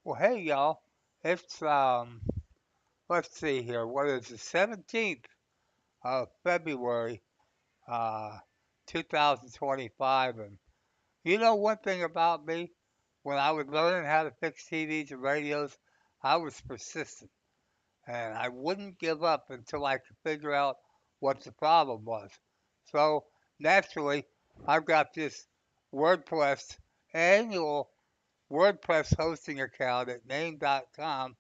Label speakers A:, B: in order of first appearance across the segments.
A: Well, hey y'all. It's let's see here. What is the 17th of February, uh, 2025? And you know one thing about me, when I was learning how to fix TVs and radios, I was persistent, and I wouldn't give up until I could figure out what the problem was. So naturally, I've got this WordPress annual WordPress hosting account at name.com,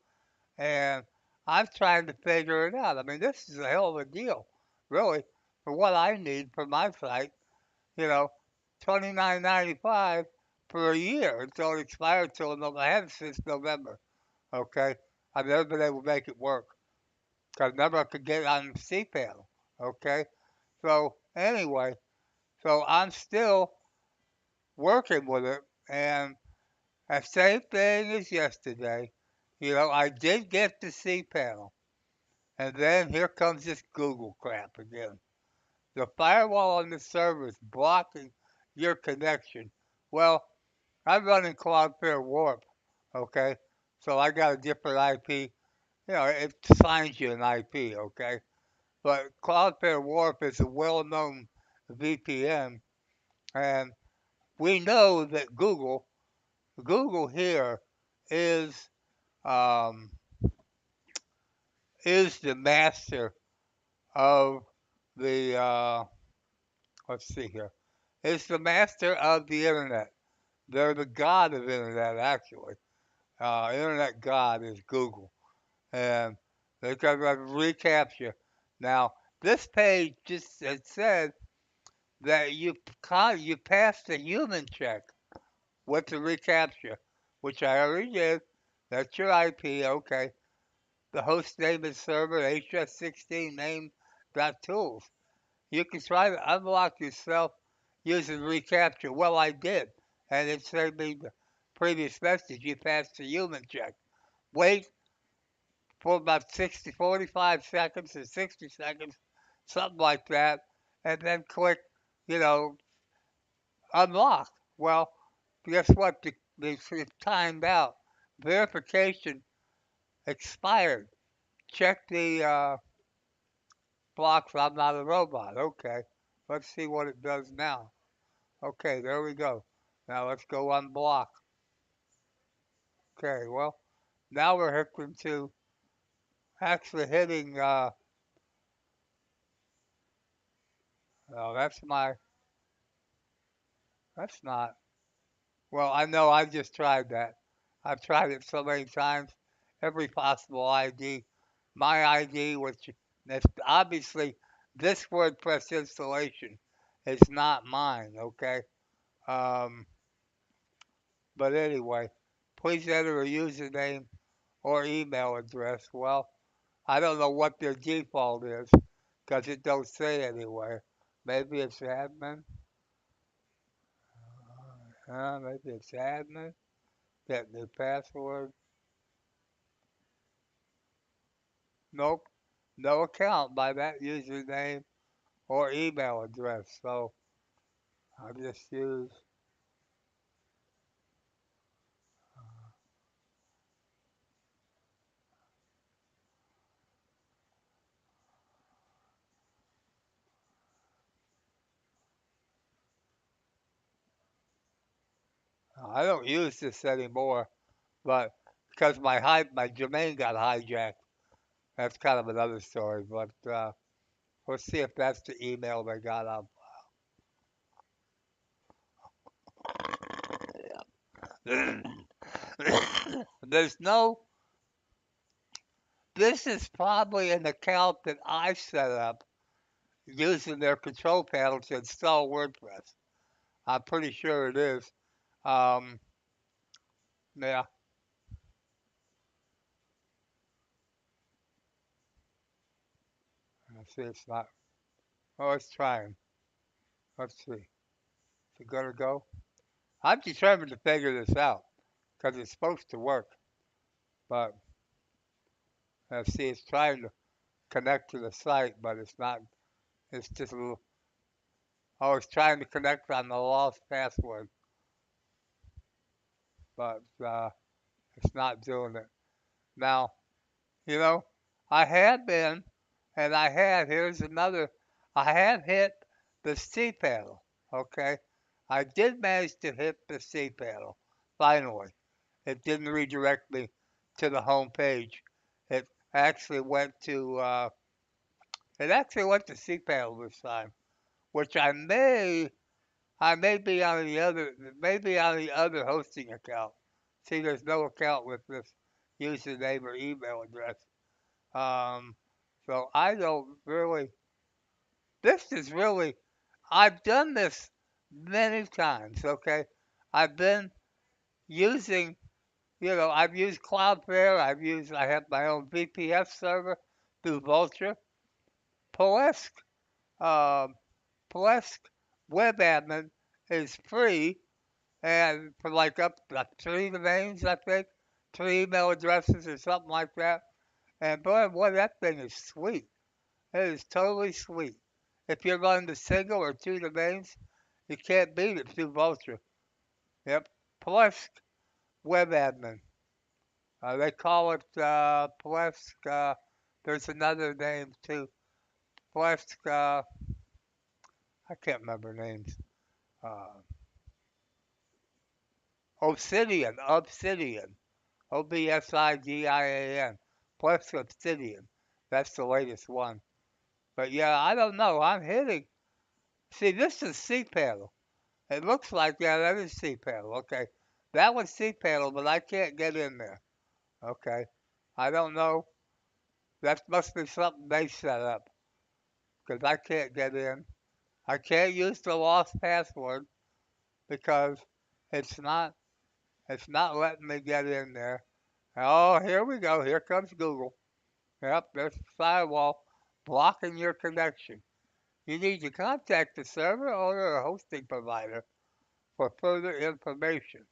A: and I'm trying to figure it out. I mean, this is a hell of a deal, really, for what I need for my site. You know, $29.95 for a year until it expires till November. I had it since November. Okay, I've never been able to make it work because never I could get it on the cPanel. Okay, so anyway, so I'm still working with it, and the same thing as yesterday. I did get the cPanel. And then here comes this Google crap again. The firewall on the server is blocking your connection. Well, I'm running Cloudflare Warp, okay? So I got a different IP. It assigns you an IP, okay? But Cloudflare Warp is a well-known VPN, and we know that Google here is um, is the master of the let's see here. It's the master of the internet. They're the god of internet, actually. Internet god is Google, and they've got a recapture. Now, this page just it said that you passed the human check with the recapture, which I already did. That's your IP, okay. The host name is server hs16 name.tools. You can try to unlock yourself using reCAPTCHA. Well, I did, and it saved me the previous message. You passed the human check. Wait for about 60, 45 seconds or 60 seconds, something like that, and then click, you know, unlock. Well, guess what? It's timed out. Verification expired. Check the blocks. I'm not a robot. Okay. Let's see what it does now. Okay, there we go. Now let's go unblock. Okay, well, now we're hooked into actually hitting, oh, that's not, well, I know I just tried that. I've tried it so many times, every possible ID. My ID, which, that's obviously, this WordPress installation is not mine, okay? Um, but anyway, please enter a username or email address. Well, I don't know what their default is because it don't say anywhere. Maybe it's admin. Maybe it's admin. Get new password. Nope. No account by that username or email address. So I'll just use. I don't use this anymore, but because my domain got hijacked. That's kind of another story. But we'll see if that's the email they got up. There's no This is probably an account that I set up using their control panel to install WordPress. I'm pretty sure it is. Um, yeah, let's see, it's not. Oh, it's trying. Let's see. Is it gonna go? I'm determined to figure this out because it's supposed to work. But let's see, it's trying to connect to the site, but it's not. It's just a little. Oh, it's trying to connect on the lost password, but It's not doing it. Now, you know, I had been, and here's another, I have hit the C panel, okay? I did manage to hit the C panel, finally. It didn't redirect me to the home page. It actually went to, C panel this time, which I may be on the other, maybe on the other hosting account. See, there's no account with this username or email address. Um, so I don't really. This is really. I've done this many times. Okay, I've been using. I've used Cloudflare. I have my own VPS server through Vulture. Plesk. Um, Plesk Web Admin is free and for like up like 3 domains, I think, 3 email addresses or something like that. And boy, that thing is sweet. It is totally sweet. If you're running the single or 2 domains, you can't beat it through Vulture. Yep. Plesk Web Admin. They call it Plesk. There's another name too. Plesk. I can't remember names. Uh, Obsidian. Obsidian. Obsidian. Plesk Obsidian. That's the latest one. But yeah, I don't know. I'm hitting. See, this is cPanel. It looks like, yeah, that is cPanel. Okay. That was cPanel, but I can't get in there. Okay. I don't know. That must be something they set up because I can't get in. I can't use the lost password because it's not it's not letting me get in there. Oh, here we go. Here comes Google. Yep, there's the firewall blocking your connection. You need to contact the server owner or hosting provider for further information.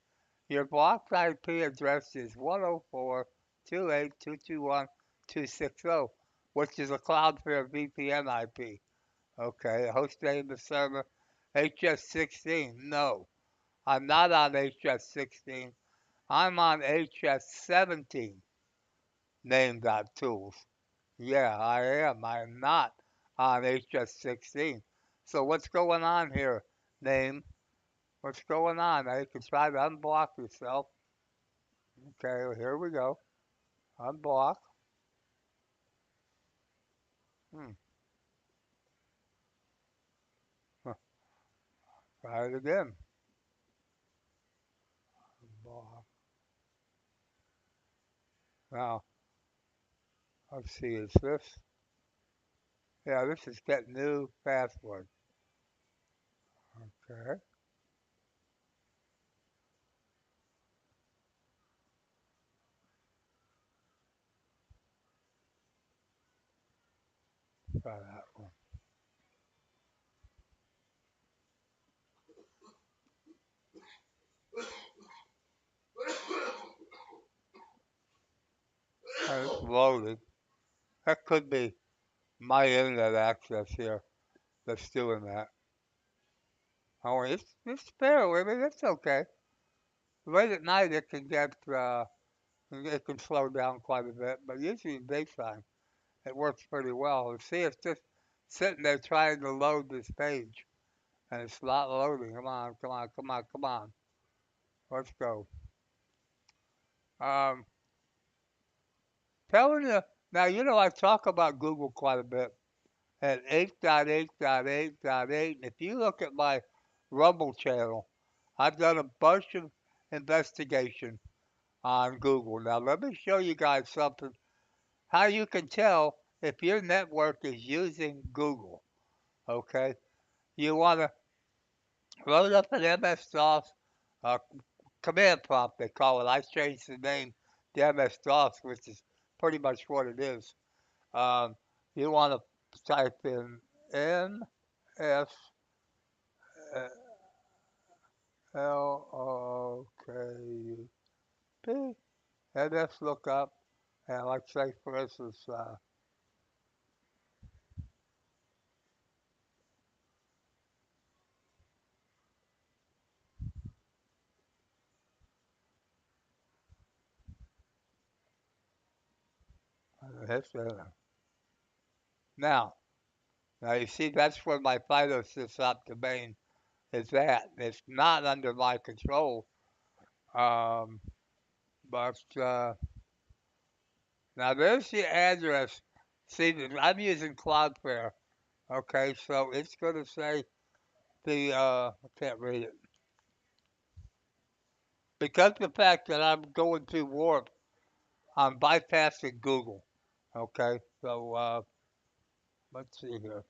A: Your blocked IP address is 104.28221.260, which is a Cloudflare VPN IP. Okay, host name of server HS16. No, I'm not on HS16. I'm on HS17 name.tools. Yeah, I am. I am not on HS16. So what's going on here, name? What's going on? You can try to unblock yourself. Okay, well, here we go. Unblock. Hmm. Huh. Try it again. Unblock. Now, let's see, is this? Yeah, this is get new password. Okay, try that one. It's loaded. That could be my internet access here that's doing that. Oh, it's fair with me. It's okay. Late at night, it can slow down quite a bit, but usually in daytime, it works pretty well. See, it's just sitting there trying to load this page, and it's not loading. Come on, come on, come on, come on. Let's go. Um, telling you now, I talk about Google quite a bit at 8.8.8.8. And if you look at my Rumble channel, I've done a bunch of investigation on Google. Now, let me show you guys something how you can tell if your network is using Google. Okay, you want to load up an MS-DOS uh, command prompt. They call it. I changed the name to MS-DOS, which is pretty much what it is. Um, you want to type in NS LOKUP NS lookup, and like say for instance, That's, now, now you see, that's where my phytosysop domain is at. It's not under my control. Um, but now there's the address. See, I'm using Cloudflare. Okay, so it's going to say I can't read it. Because of the fact that I'm going through Warp, I'm bypassing Google. Okay, so let's see here.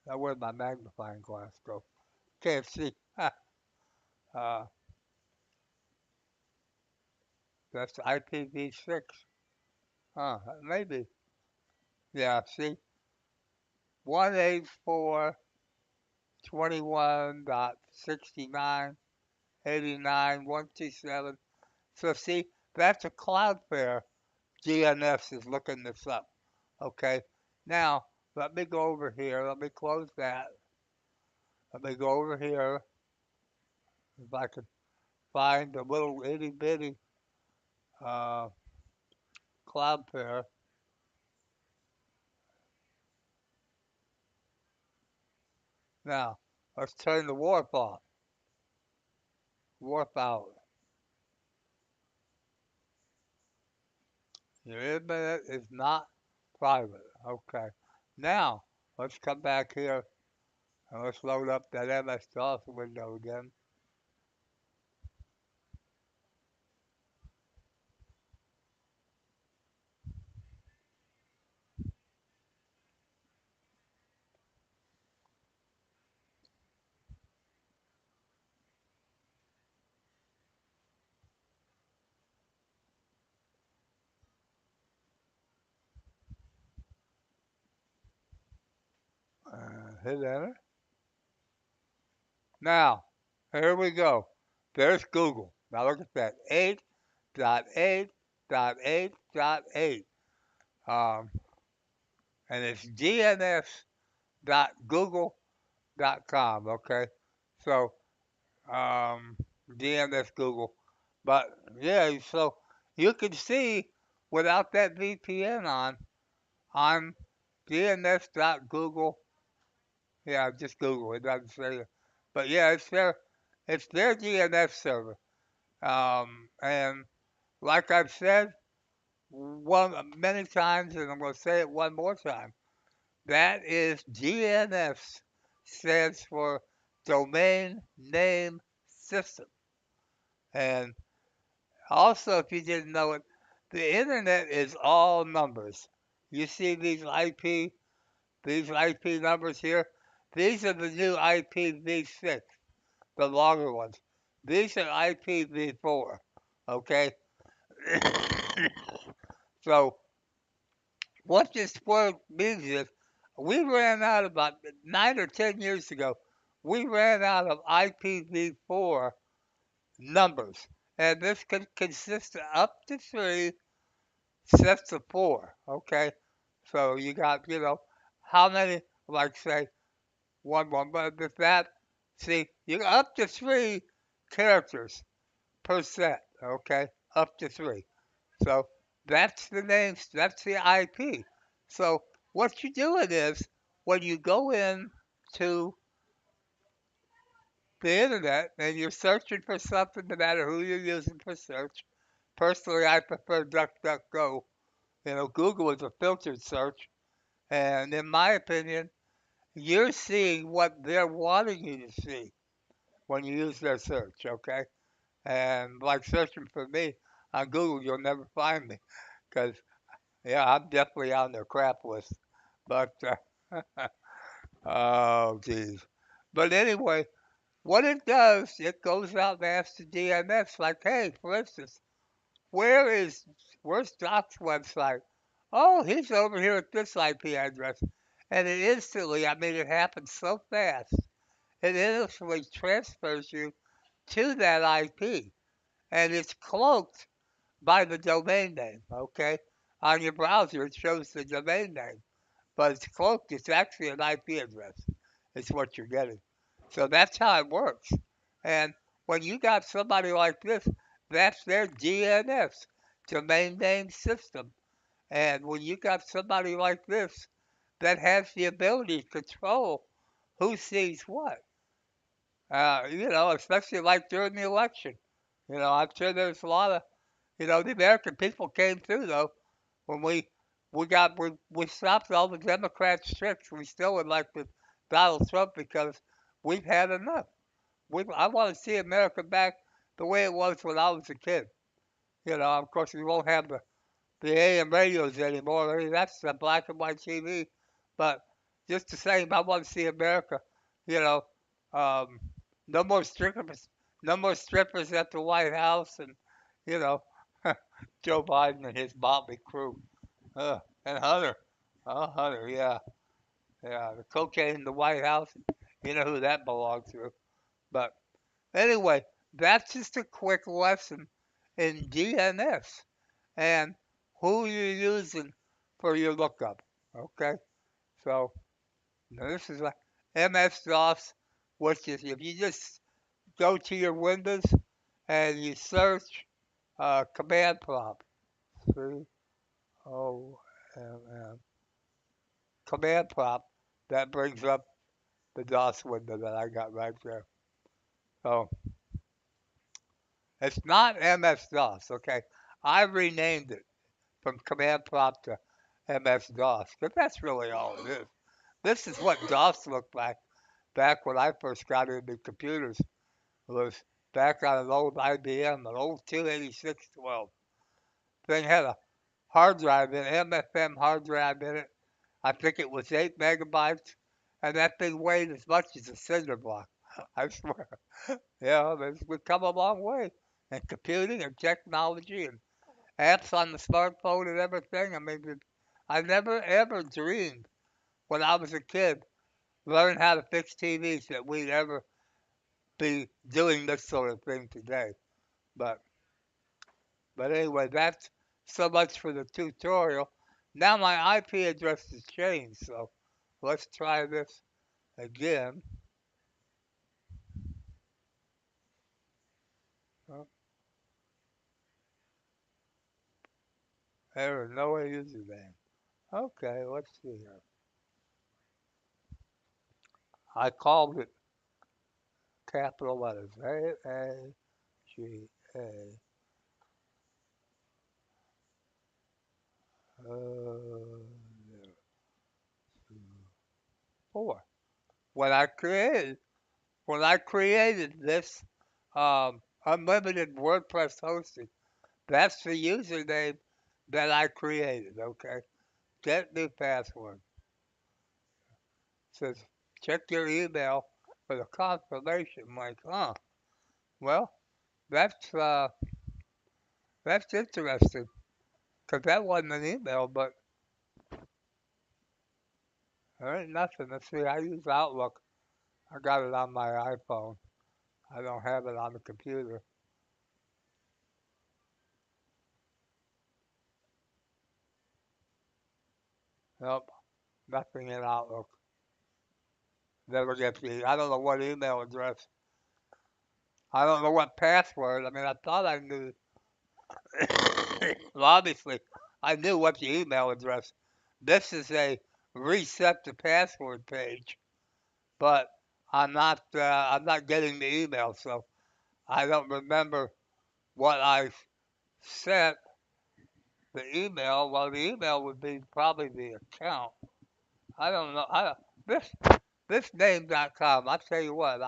A: Now where'd my magnifying glass go? Can't see. uh, that's IPv6. Maybe. Yeah, see, 184.21.69.89.127. So see, that's a Cloudflare DNS is looking this up. Okay. Now, let me go over here. Let me close that. Let me go over here. If I can find a little itty bitty uh, Cloudflare. Now, let's turn the warp off. Warp out. Your internet is not private. Okay. Now, let's come back here and let's load up that MS-DOS window again. Hit enter. Now, here we go. There's Google. Now look at that. 8.8.8.8. Um, and it's dns.google.com. Okay. So, um, DNS Google. But yeah, so you can see without that VPN on DNS.google. Yeah, just Google. It doesn't say it. But yeah, it's their DNS server. And like I've said many times, and I'm going to say it one more time, that is DNS stands for Domain Name System. And also, if you didn't know it, the internet is all numbers. You see these IP numbers here. These are the new IPv6, the longer ones. These are IPv4. Okay. So what this word means is we ran out about 9 or 10 years ago. We ran out of IPv4 numbers, and this can consist of up to 3 sets of 4. Okay, so you got how many? Like say one, but with that, see you got up to 3 characters per set. Okay, up to 3. So that's the names, that's the IP. So what you're doing is when you go in to the internet and you're searching for something, no matter who you're using for search. Personally, I prefer DuckDuckGo. Google is a filtered search, and in my opinion, you're seeing what they're wanting you to see when you use their search. Okay, and like searching for me on Google, you'll never find me because yeah, I'm definitely on their crap list. But oh, geez. But anyway, what it does, it goes out and asks the DNS, like, hey, for instance, where's Doc's website? Oh, he's over here at this IP address. And it instantly, I mean, it happens so fast, it instantly transfers you to that IP. And it's cloaked by the domain name, okay? On your browser, it shows the domain name, but it's cloaked. It's actually an IP address. It's what you're getting. So that's how it works. And when you got somebody like this, that's their DNS, domain name system. And when you got somebody like this that has the ability to control who sees what, especially like during the election, I'm sure there's a lot of, the American people came through though when we stopped all the Democrats' tricks. We still elected Donald Trump because we've had enough. I want to see America back the way it was when I was a kid. Of course, we won't have the AM radios anymore. I mean, that's the black and white TV. But just the same, I want to see America. You know, um, no more strippers, no more strippers at the White House, and you know, Joe Biden and his motley crew. And Hunter, Hunter, yeah, yeah, the cocaine in the White House. You know who that belongs to. But anyway, that's just a quick lesson in DNS and who you're using for your lookup. Okay, so now this is like MS-DOS, which is if you just go to your Windows and you search command prompt, C-O-M-M, command prompt, that brings up the DOS window that I got right there. So it's not MS-DOS, okay? I renamed it from command prompt to MS-DOS, because that's really all it is. This is what DOS looked like back when I first got into computers. It was back on an old IBM, an old 28612. Thing had a hard drive in it, MFM hard drive in it. I think it was 8 megabytes, and that thing weighed as much as a cinder block. I swear. We've come a long way in computing and technology and apps on the smartphone and everything. I mean, I never ever dreamed when I was a kid learn how to fix TVs that we'd ever be doing this sort of thing today. But but anyway, that's so much for the tutorial. Now my IP address has changed, so let's try this again. Oh, there is no username. Okay, let's see here. I called it capital letters. A-G-A-4. When I created this unlimited WordPress hosting, that's the username that I created. Okay, get new password. It says check your email for the confirmation. I'm like, huh? Well, that's uh, that's interesting because that wasn't an email, but there ain't nothing. Let's see. I use Outlook. I got it on my iPhone. I don't have it on the computer. Nope, nothing in Outlook. Never gets me. I don't know what email address. I don't know what password. I mean, I thought I knew. Well, obviously, I knew what the email address. This is a reset the password page, but I'm not getting the email, so I don't remember what I sent the email. Well, the email would be probably the account. I don't know. This name.com. I tell you what,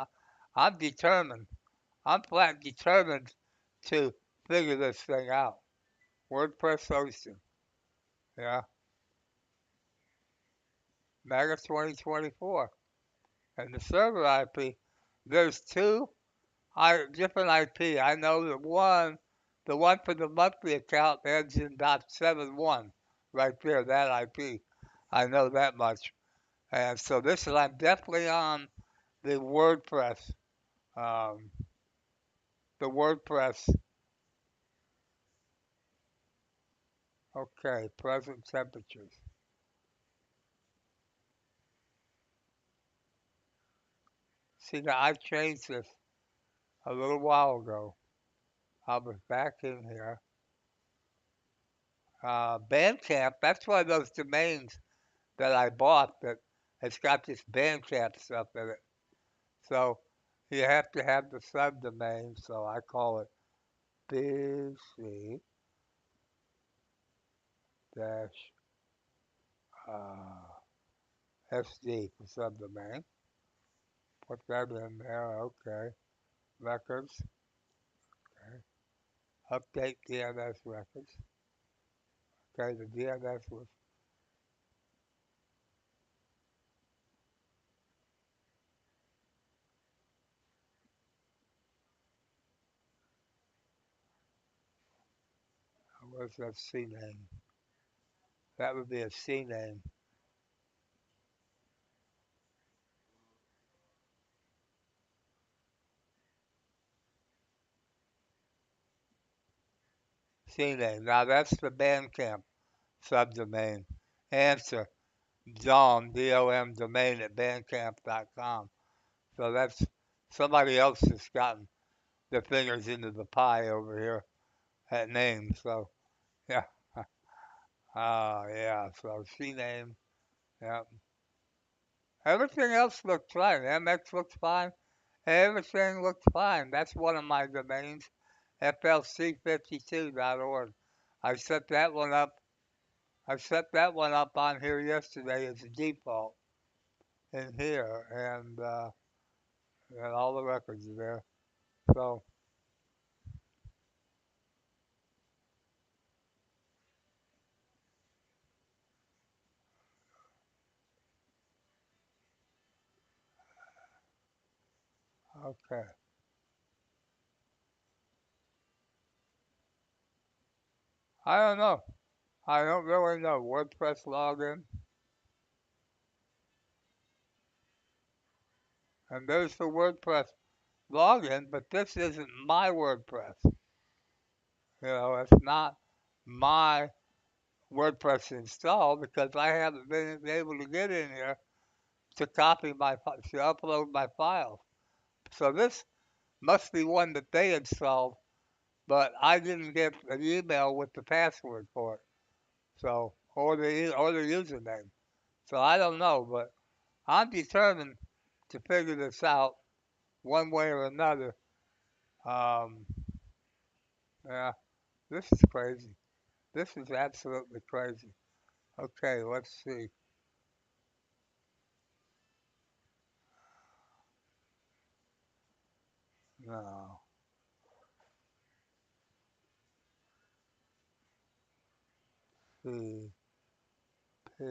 A: I'm determined. I'm flat determined to figure this thing out. WordPress hosting. Yeah, Mega 2024. And the server IP, there's two different IP. I know the one for the monthly account ends in .71. Right there, that IP. I know that much. And so I'm definitely on the WordPress, um, the WordPress. Okay, present temperatures. See, now I changed this a little while ago. I was back in here Bandcamp, that's one of those domains that I bought that it's got this Bandcamp stuff in it. So you have to have the subdomain, so I call it BC dash SD for subdomain. Put that in there, okay. Records, okay. Update DNS records. Okay, the DNS was that C name? That would be a C name. C name. Now that's the Bandcamp subdomain. Answer DOM domain at bandcamp.com. So that's somebody else has gotten their fingers into the pie over here at name. So yeah, yeah. So C name. Yeah. Everything else looked fine. MX looks fine. Everything looks fine. That's one of my domains. FLC52.org. I set that one up. I set that one up on here yesterday as a default in here, and all the records are there. So okay, I don't know. I don't really know. WordPress login, and there's the WordPress login, but this isn't my WordPress. It's not my WordPress installed because I haven't been able to get in here to to upload my files. So this must be one that they installed, but I didn't get an email with the password for it. So or the username. So I don't know, but I'm determined to figure this out one way or another. Um, yeah, this is crazy. This is absolutely crazy. Okay, let's see. No, C P.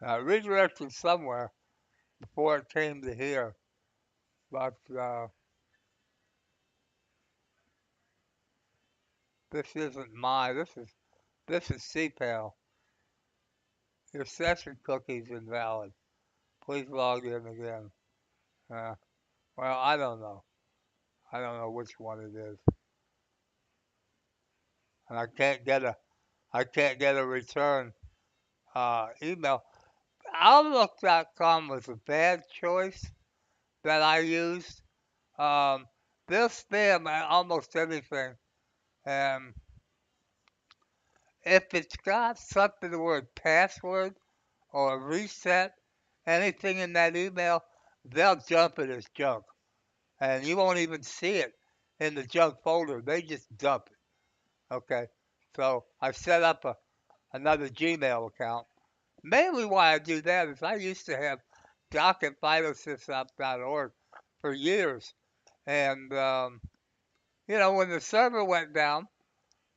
A: Redirected somewhere before it came to here, but this isn't my. This is CPAL. Your session cookie is invalid. Please log in again. Uh, well, I don't know. I don't know which one it is, and I can't get a return email. Outlook.com was a bad choice that I used. Um, they'll spam almost anything, and if it's got something the word password or reset, anything in that email, they'll dump it as junk, and you won't even see it in the junk folder. They just dump it. Okay, so I've set up another Gmail account. Mainly why I do that is I used to have doc at vitosysop.org for years. And, when the server went down,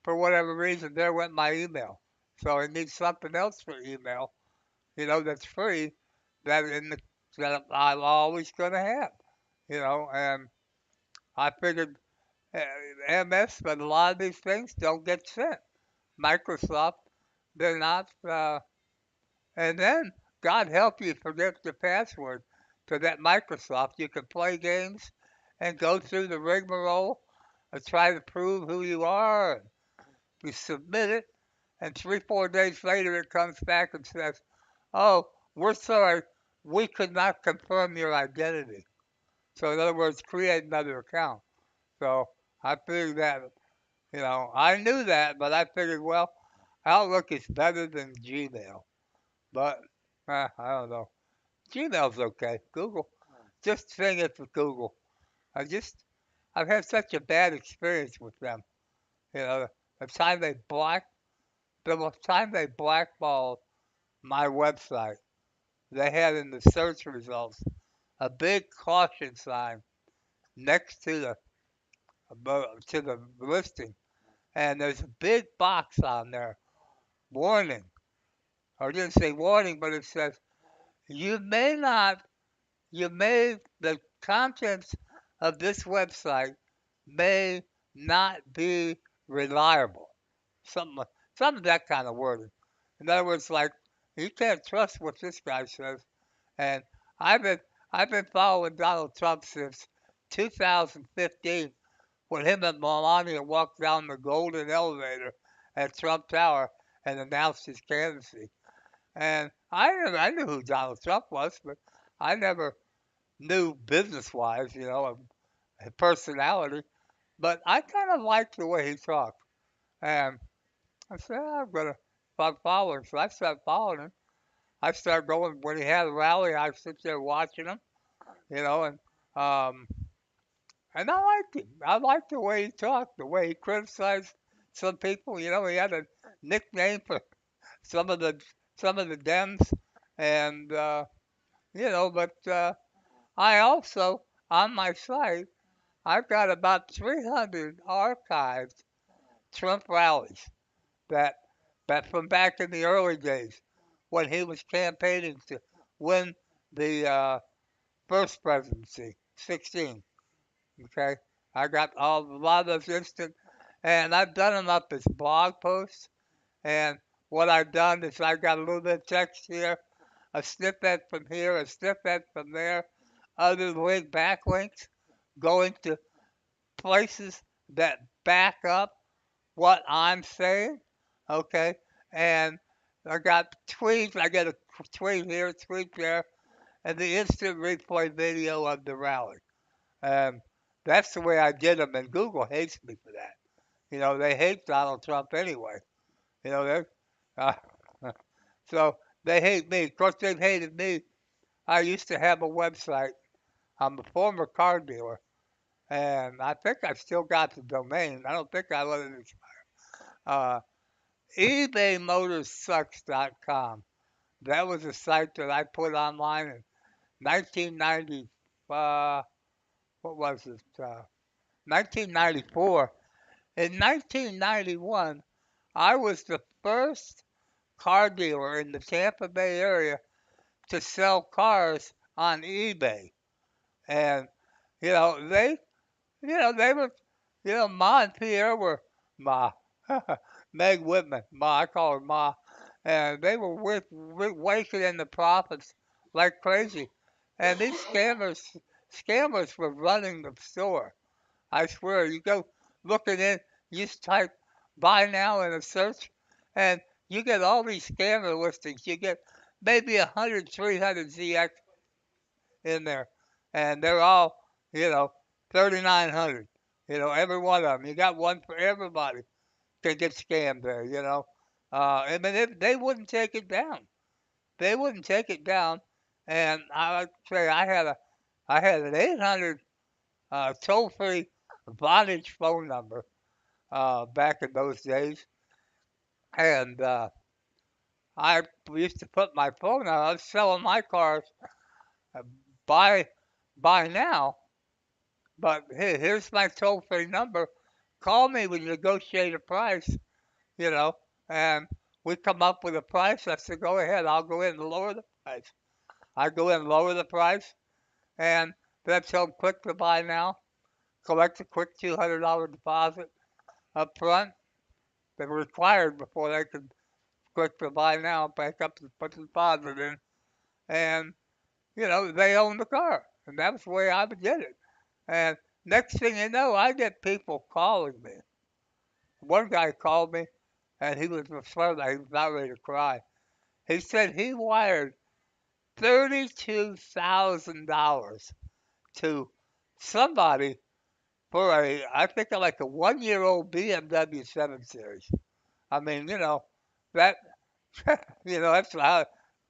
A: for whatever reason, there went my email. So I need something else for email, that's free that that I'm always going to have, and I figured uh, MS, but a lot of these things don't get sent. Microsoft, they're not, and then God help you forget the password to that Microsoft. You can play games and go through the rigmarole and try to prove who you are. You submit it, and 3, 4 days later it comes back and says, "Oh, we're sorry, we could not confirm your identity. So in other words, create another account. So I figured that, I knew that, but I figured, well, Outlook is better than Gmail. But I don't know. Gmail's okay. Google, just sing it for Google. I just, I've had such a bad experience with them. You know, the time they black, the time they blackballed my website, they had in the search results a big caution sign next to the listing, and there's a big box on there, warning. Or it didn't say warning, but it says you may not, the contents of this website may not be reliable. Something, some of that kind of wording. In other words, like you can't trust what this guy says. And I've been I've been following Donald Trump since 2015 when him and Melania walked down the golden elevator at Trump Tower and announced his candidacy. And I knew who Donald Trump was, but I never knew business wise, his personality. But I kind of liked the way he talked. And I said, I'm going to start following. So I started following him. I started going, when he had a rally, I sit there watching him, and um, and I liked him. I liked the way he talked, the way he criticized some people. He had a nickname for some of the some of the Dems, and but I also on my site I've got about 300 archived Trump rallies that from back in the early days when he was campaigning to win the first presidency, 16. Okay, I got a lot of those instant, and I've done them up as blog posts. And what I've done is I got a little bit of text here, a snippet from here, a snippet from there, other backlinks going to places that back up what I'm saying. Okay, and I got tweets. I get a tweet here, tweet there, and the instant replay video of the rally. Um, that's the way I did them, and Google hates me for that. They hate Donald Trump anyway. They uh, so they hate me. Of course, they've hated me. I used to have a website. I'm a former car dealer, and I think I've still got the domain. I don't think I let it expire. eBayMotorsSucks.com. That was a site that I put online in 1990. What was it? 1994. In 1991, I was the first car dealer in the Tampa Bay area to sell cars on eBay. And, they, they were, Ma and Pierre were Ma. Meg Whitman, Ma, I call her Ma. And they were waking in the profits like crazy. And these scammers were running the store. I swear, you go looking in, you just type buy now in a search, and you get all these scammer listings. You get maybe 100, 300 ZX in there, and they're all, you know, 3,900. Every one of them. You got one for everybody can get scammed there. I mean, they wouldn't take it down. They wouldn't take it down, and I would say I had an 800 toll-free Vonage phone number back in those days, and I used to put my phone on. I was selling my cars uh, buy buy now, but here's my toll-free number. Call me when you negotiate a price, you know, and we come up with a price. I said, go ahead. I'll go in and lower the price. I go in and lower the price, and then tell them click to buy now. Collect a quick $200 deposit up front. They were required before they could click to buy now, back up and put the deposit in, and they own the car, and that was the way I would get it. And next thing you know, I get people calling me. One guy called me, and he was afraid. He was about ready to cry. He said he wired. $32,000 to somebody for I think like a 1 year old BMW 7 Series. I mean, that, that's how,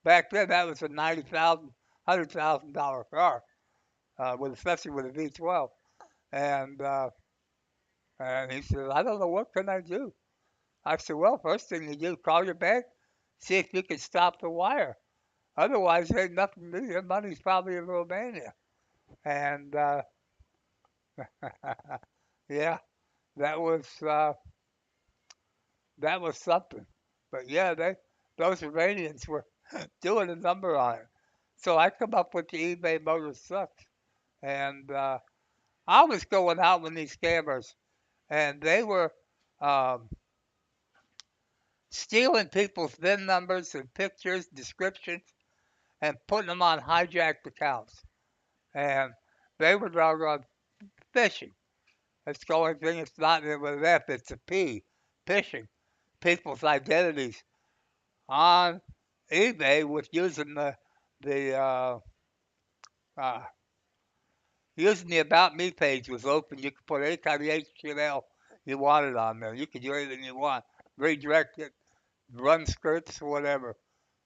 A: back then that was a $90,000 car, especially with a V12. And, uh, and he said, I don't know, what can I do? I said, well, first thing you do, call your bank, see if you can stop the wire. Otherwise, there ain't nothing to do. Your money's probably in Romania. And, yeah, that was, uh, that was something. But yeah, those Iranians were doing a number on it. So I come up with the eBay Motor Sucks. And I was going out with these scammers, and they were um, stealing people's VIN numbers and pictures, descriptions, and putting them on hijacked accounts. And they were doggone phishing. That's the only thing. It's not with an F, it's a P. Phishing people's identities on eBay with using the uh, using the About Me page was open. You could put any kind of HTML you wanted on there. You could do anything you want, redirect it, run scripts, whatever.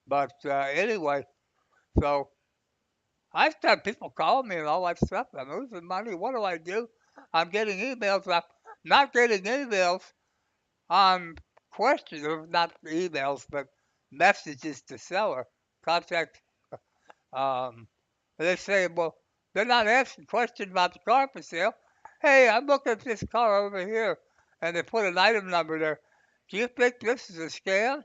A: But anyway, so I started people calling me and all that stuff. I'm losing money. What do I do? I'm getting emails. I'm not getting emails on questions, or not emails, but messages to seller. Contact. Um, they say, well, they're not asking questions about the car for sale. Hey, I'm looking at this car over here, and they put an item number there. Do you think this is a scam?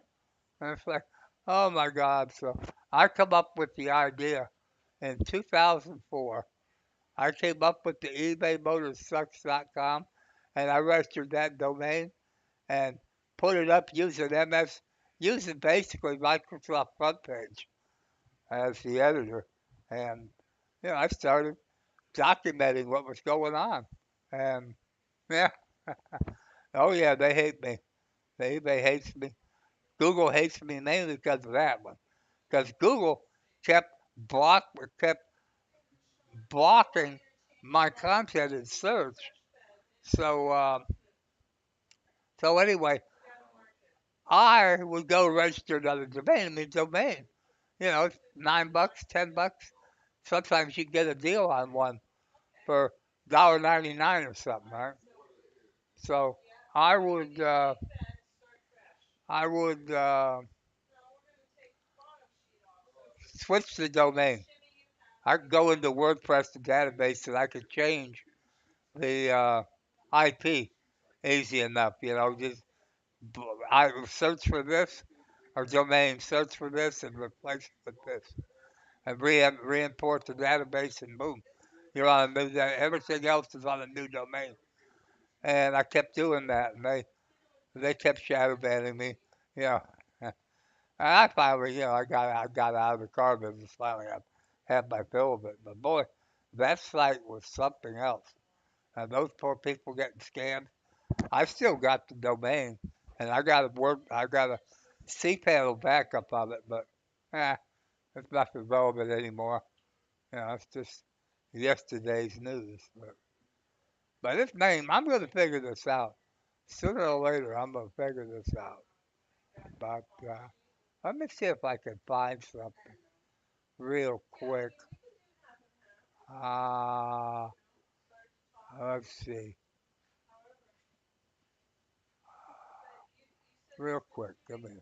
A: And it's like, oh my God. So I come up with the idea in 2004. I came up with the eBayMotorSucks.com, and I registered that domain and put it up using using basically Microsoft front page as the editor. And, I started documenting what was going on. And, yeah, oh yeah, they hate me. They hates me. Google hates me mainly because of that one. Because Google kept kept blocking my content in search. So, so anyway, I would go register another domain. I mean, domain, it's $9, $10. Sometimes you get a deal on one for $1.99 or something, right? So I would, uh, I would switch the domain. I could go into WordPress, the database, and I could change the IP easy enough. Just I search for this or domain, search for this, and replace it with this, and re-import the database, and boom, you're on a new. Everything else is on a new domain. And I kept doing that, and they kept shadow banning me. You know, and I finally, I got out of the car business. Finally, I had my fill of it. But boy, that site was something else. And those poor people getting scammed. I still got the domain, and I got a cPanel backup of it, but eh, it's not relevant anymore. It's just yesterday's news. But this name, I'm going to figure this out. Sooner or later, I'm going to figure this out. But let me see if I can find something real quick. Uh, let's see. Real quick. Give me.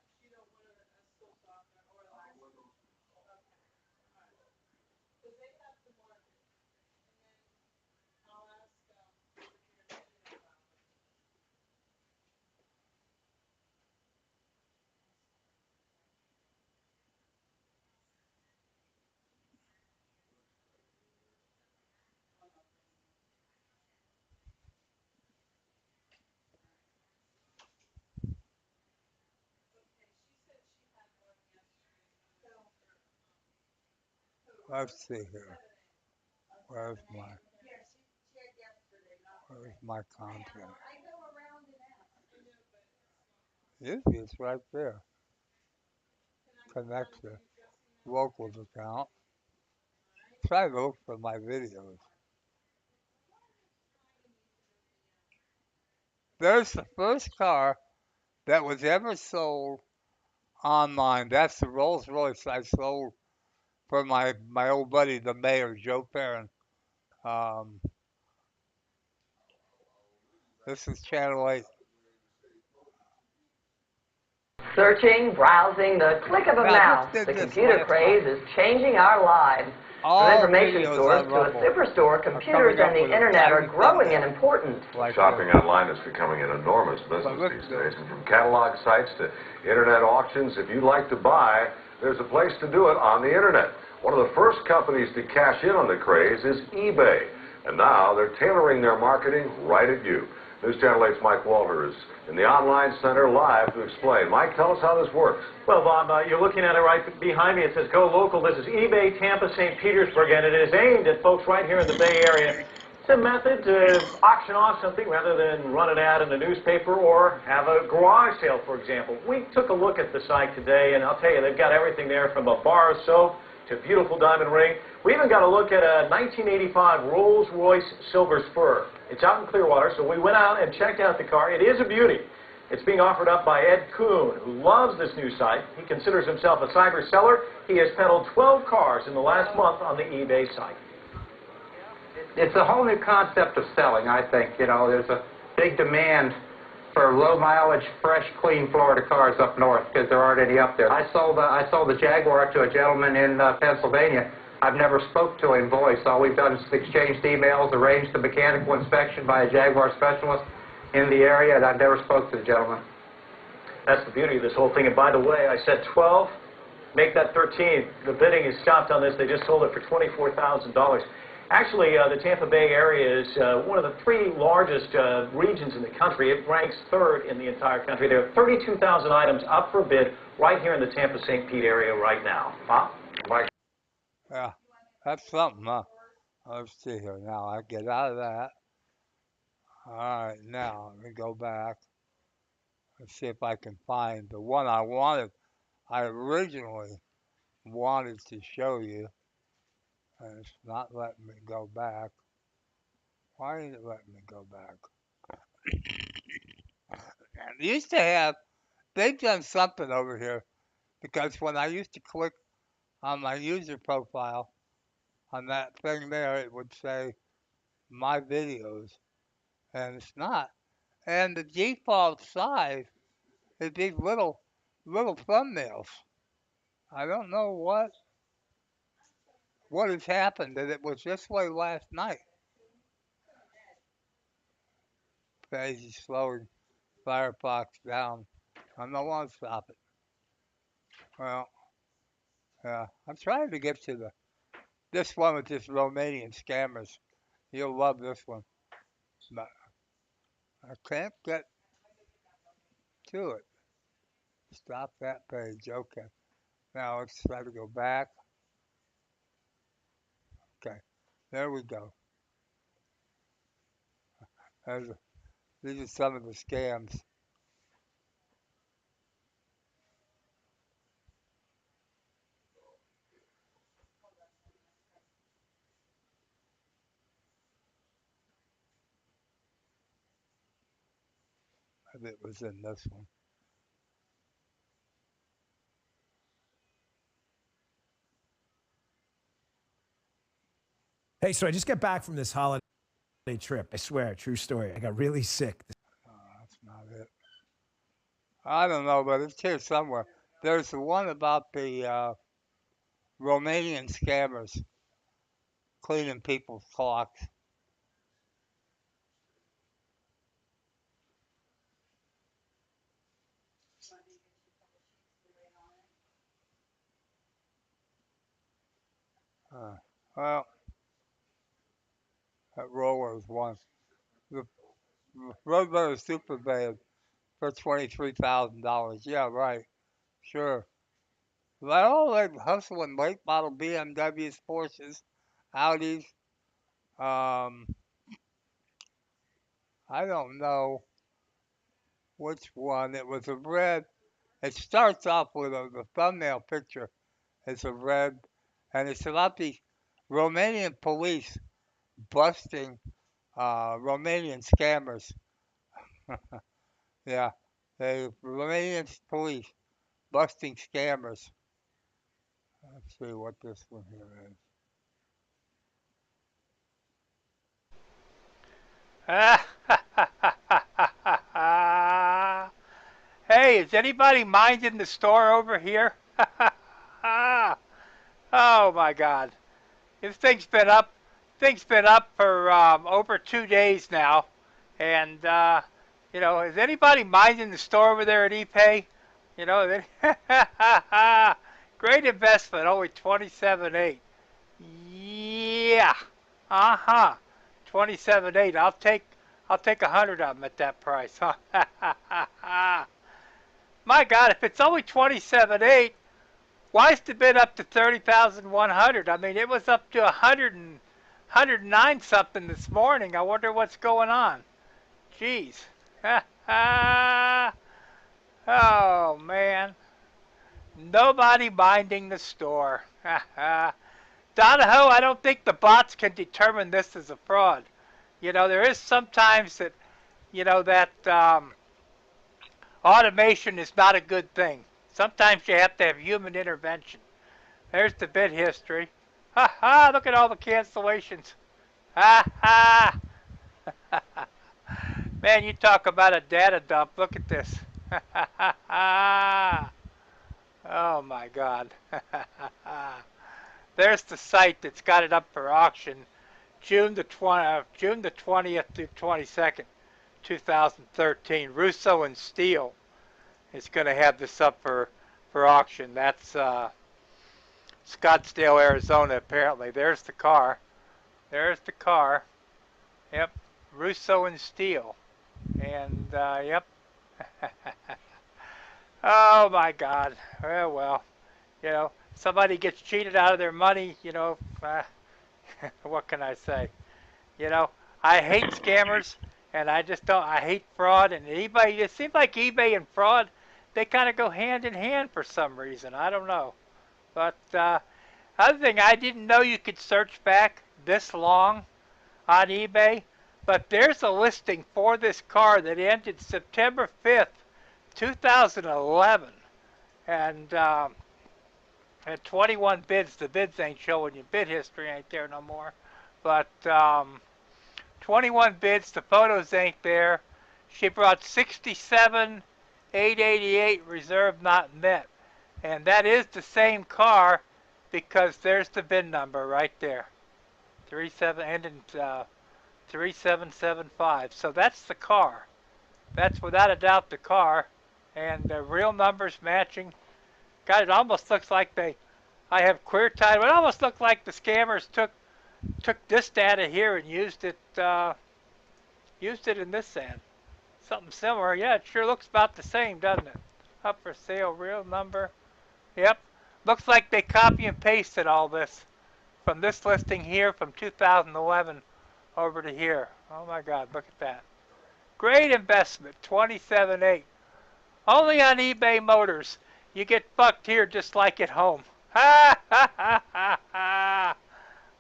A: Let's see here. Where's my Where's my content? Usually it's right there. Connector. locals account. Try to look for my videos. There's the first car that was ever sold online. That's the Rolls Royce I sold for my old buddy, the mayor, Joe Perrin. Um, this is Channel 8.
B: Searching, browsing, the click of a
A: Now, I
B: mouse.
A: just did
B: The
A: this
B: computer
A: last night.
B: craze is changing our lives. From
A: All
B: information
A: videos
B: source
A: on
B: to a
A: Rumble
B: superstore,
A: are
B: computers
A: coming
B: and
A: up
B: the
A: with a
B: internet are
A: tiny
B: growing in
A: thumbnail
B: importance.
A: like
C: Shopping
A: this.
C: online is becoming an enormous
A: But
C: business
A: listen
C: these
A: to
C: days. And from catalog sites to internet auctions, if you'd like to buy, there's a place to do it on the internet. One of the first companies to cash in on the craze is eBay. And now they're tailoring their marketing right at you. News Channel 8's Mike Walter is in the online center live to explain. Mike, tell us how this works.
D: Well, Bob, you're looking at it right behind me. It says Go Local. This is eBay Tampa, St. Petersburg, and it is aimed at folks right here in the Bay Area. It's a method to auction off something rather than run an ad in the newspaper or have a garage sale, for example. We took a look at the site today, and I'll tell you, they've got everything there from a bar of soap to a beautiful diamond ring. We even got a look at a 1985 Rolls-Royce Silver Spur. It's out in Clearwater, so we went out and checked out the car. It is a beauty. It's being offered up by Ed Kuhn, who loves this new site. He considers himself a cyber seller. He has peddled 12 cars in the last month on the eBay site.
E: It's a whole new concept of selling, I think. You know, there's a big demand for low mileage, fresh, clean Florida cars up north because there aren't any up there. I sold the Jaguar to a gentleman in Pennsylvania. I've never spoke to him voice. All we've done is exchanged emails, arranged the mechanical inspection by a Jaguar specialist in the area, and I've never spoke to the gentleman.
D: That's the beauty of this whole thing. And by the way, I said 12, make that 13. The bidding is stopped on this. They just sold it for $24,000. Actually, the Tampa Bay area is one of the 3 largest regions in the country. It ranks 3rd in the entire country. There are 32,000 items up for bid right here in the Tampa-St. Pete area right now. Bob?
C: Mike.
A: Yeah, that's something, huh? Let's see here. Now, I get out of that. All right, now, let me go back. Let's see if I can find the one I wanted. I originally wanted to show you, and it's not letting me go back. Why ain't it letting me go back? And they used to have, they've done something over here because when I used to click on my user profile on that thing there, it would say my videos, and it's not. And the default size is these little thumbnails. I don't know what has happened that it was this way last night. Crazy slowing Firefox down. I don't want to stop it. Well, yeah, I'm trying to get to this one with this Romanian scammers. You'll love this one, but I can't get to it. Stop that page. Okay. Now let's try to go back. Okay. There we go. There's these are some of the scams. It was in this one.
F: Hey, so I just got back from this holiday trip. I swear, true story. I got really sick.
A: That's not it. I don't know, but it's here somewhere. There's the one about the Romanian scammers cleaning people's clocks. Well, that roller is one. The Roadrunner Super Band for $23,000. Yeah, right. Sure. Well, they're hustling late model BMWs, Porsches, Audis. Um, I don't know which one. It was a red. It starts off with the thumbnail picture It's a red, and it's about the Romanian police busting Romanian scammers. Yeah, the Romanian police busting scammers. Let's see what this one here is.
G: Hey, is anybody minding the store over here? Oh my God. This thing's been up. Thing's been up for over 2 days now, and is anybody minding the store over there at ePay? You know, great investment, only 27.8. Yeah, uh-huh, 27.8. I'll take 100 of them at that price. My God, if it's only 27.8, why is the bid up to 30,100? I mean, it was up to 109 something this morning. I wonder what's going on. Jeez. Oh man, nobody minding the store. Donahoe, I don't think the bots can determine this as a fraud. There is sometimes that automation is not a good thing. Sometimes you have to have human intervention. There's the bid history. Ha ha, look at all the cancellations. Ha ha. Man, you talk about a data dump. Look at this. Oh my God. There's the site that's got it up for auction June the 20th to 22nd, 2013. Russo and Steele is going to have this up for auction. That's Scottsdale, Arizona, apparently. There's the car. There's the car. Yep. Russo and Steele. And, yep. Oh, my God. Well, somebody gets cheated out of their money, what can I say? You know, I hate scammers, and I just don't. I hate fraud, and eBay. It seems like eBay and fraud, they kind of go hand in hand for some reason. I don't know. But other thing, I didn't know you could search back this long on eBay. But there's a listing for this car that ended September 5th, 2011, and had 21 bids. The bids ain't showing you. Bid history ain't there no more. But 21 bids. The photos ain't there. She brought 67,888 reserve not met. And that is the same car because there's the VIN number right there. 37 ending 3775. So that's the car. That's without a doubt the car. And the real numbers matching. God, it almost looks like I have clear title. It almost looked like the scammers took this data here and used it in this ad. Something similar. Yeah, it sure looks about the same, doesn't it? Up for sale, real number. Yep. Looks like they copy and pasted all this from this listing here from 2011 over to here. Oh my God, look at that. Great investment, 27.8. Only on eBay Motors. You get fucked here just like at home. Ha ha ha ha ha.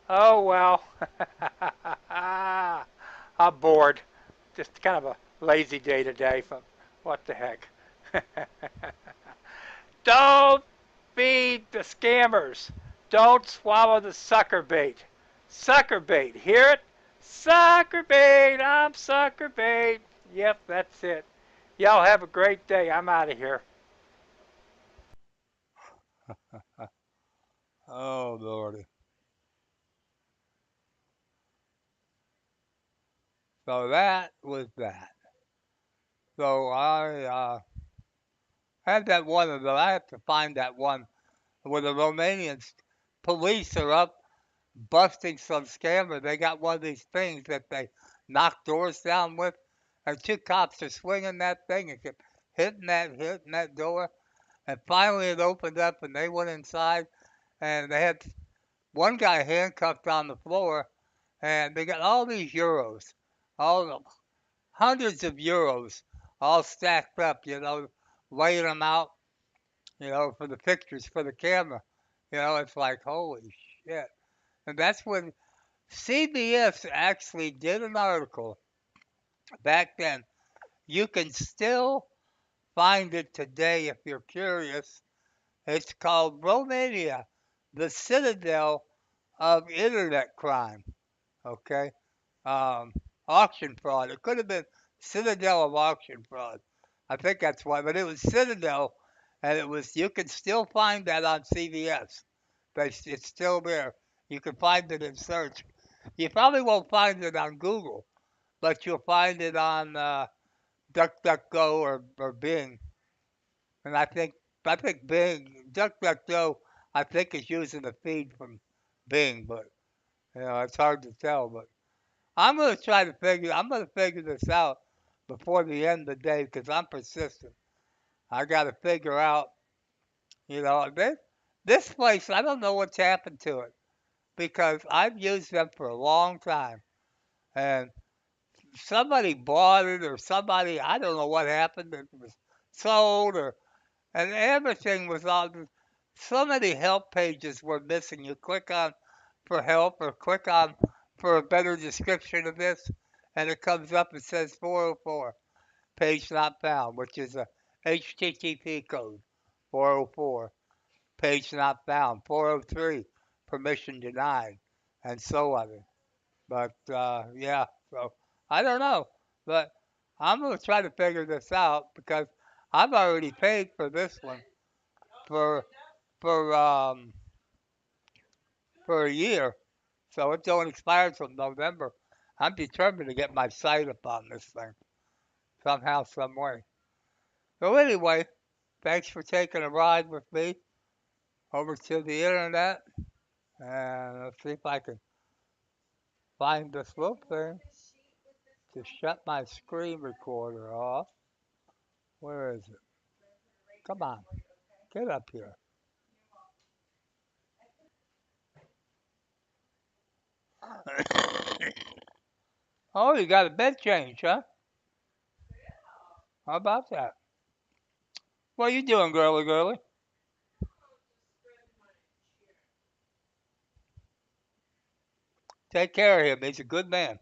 G: Oh well. I'm bored. Just kind of a lazy day today. What the heck? Don't feed the scammers. Don't swallow the sucker bait. Sucker bait. Hear it? Sucker bait. I'm sucker bait. Yep, that's it. Y'all have a great day. I'm out of here.
A: Oh Lordy. So that was that. So I had that one, but I have to find that one where the Romanian police are up busting some scammer. They got one of these things that they knock doors down with, and two cops are swinging that thing and kept hitting that door. And finally it opened up and they went inside and they had one guy handcuffed on the floor and they got all these euros, all the hundreds of euros all stacked up, laying them out, for the pictures for the camera. It's like, holy shit. And that's when CBS actually did an article back then. You can still find it today if you're curious. It's called Romania, the Citadel of Internet Crime. Okay? Um, Auction fraud. It could have been Citadel of Auction Fraud. I think that's why, but it was Citadel, and you can still find that on CBS. It's still there. You can find it in search. You probably won't find it on Google, but you'll find it on DuckDuckGo or Bing. And I think Bing, DuckDuckGo, I think is using the feed from Bing, but it's hard to tell. But I'm gonna figure this out before the end of the day because I'm persistent. I got to figure out, this place. I don't know what's happened to it because I've used them for a long time, and somebody bought it or somebody I don't know what happened. It was sold and everything was on. So many help pages were missing. You click on for help or click on for a better description of this, and it comes up and says 404, page not found, which is a HTTP code, 404, page not found, 403, permission denied, and so on. But yeah, so I don't know, but I'm gonna try to figure this out because I've already paid for this one for for um for a year, so it don't expire till November. I'm determined to get my sight up on this thing somehow, some way. So anyway, thanks for taking a ride with me over to the internet, and let's see if I can find this little thing to shut my screen recorder off. Where is it? Come on, get up here. Oh, you got a bed change, huh? How about that? What are you doing, girly girly? Take care of him. He's a good man.